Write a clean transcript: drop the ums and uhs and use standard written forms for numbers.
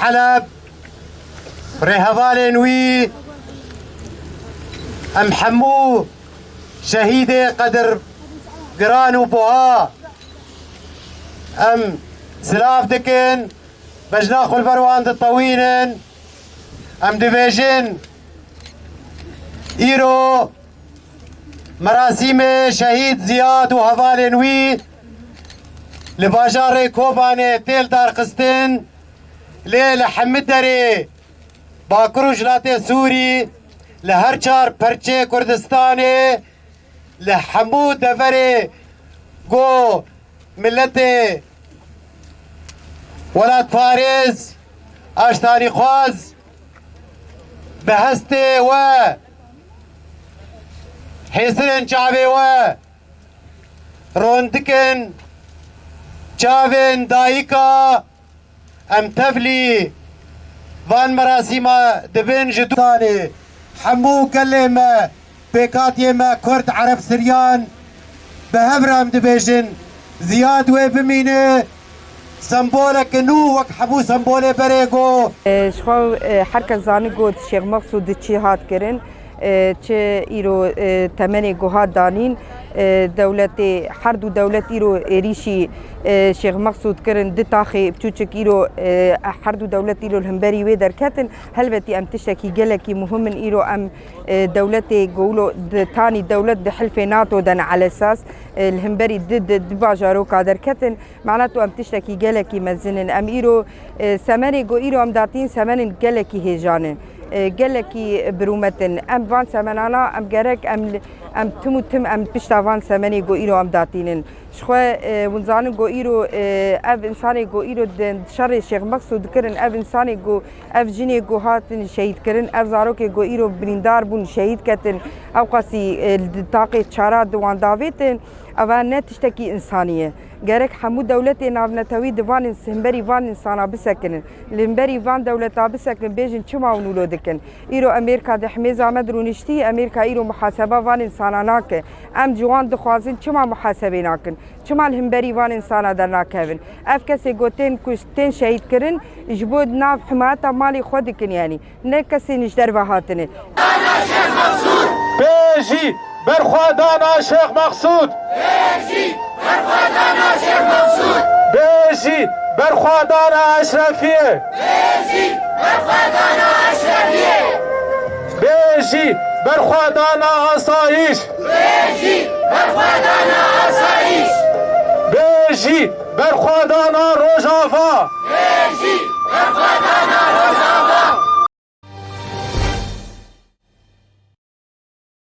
حلب رهبال نوي ام حمو شهيدي قدر قران وبوها ام سلاف دكن بجناخ البروان الطويلن ام ديفيجن ايرو مراسيم شهيد زياد وهفال نوي لباجار كوباني تيل دار قسطن ليلة حمد داري باكرو جلاتي سوري لهرچار پرچه كردستاني لحمود دفري گو ملت ولاد فارس اشتاني خواز بهستي و حسن شعبي و روندكن چاوين دايكا ام تفلي وان مراسيما دبن جدواني حمو كلمة بيكاتي ما كرد عرب سريان بهبرام دبيجن زياد وبمينه سمبولك نو وك حبو سمبولي بريغو شخو حركة زاني قد شيخ مقصود تشي هات كرن تشي ايرو تمني قهات دانين دولتي حردو دولت ايرو ريشي شيخ مقصود كرن دتاخي بتوچك ايرو حردو دولت ايرو الهمبري ويدر كاتن هلبتي ام تشتكي جلكي مهم ايرو ام دولتي قولو تاني دولت دحلفي ناتو دن على اساس الهمبري ضد باجارو قادر كاتن معناته ام تشتكي جلكي مزنن ام ايرو سمني قو ايرو ام داتين سمن جلكي هيجانن جلكي برومتن ام فان سمنانا ام جرك ام تم ام بشتافان سمني جو ايرو ام داتينن شخوا ونزان جو ايرو اف انساني جو ايرو شر الشيخ مقصود كرن اف انساني جو اف جيني جو هاتن شهيد كرن اف زاروكي جو ايرو بريندار بون شهيد كتن او قاسي الطاقه شارات دوان دافيتن اوان تشتكي انسانيه جارك حمود دولتي نافنتوي دفان همبري فان انسانا بسكن الهمبري فان دولتا بسكن بيجن شما ونولو دكن ايرو امريكا دحمي زعمد رونشتي امريكا ايرو محاسبه فان انسانا ناك ام جوان دخوازن شما محاسبه ناكن شما الهمبري فان انسانا درنا كيفن اف كسي جوتين كوستين شهيد كرن جبود ناف حماتا مالي خودكن يعني نكسي نجدر بهاتن انا شيخ مقصود بيجي برخوادانا شيخ مقصود بيجي برخوادانا شيخ مقصود بيجي برخوادانا اشرفيه بيجي برخوادانا اشرفيه بيجي برخوادانا اسايش بيجي برخوادانا اسايش بيجي برخوادانا روجافا بيجي برخوادانا روجافا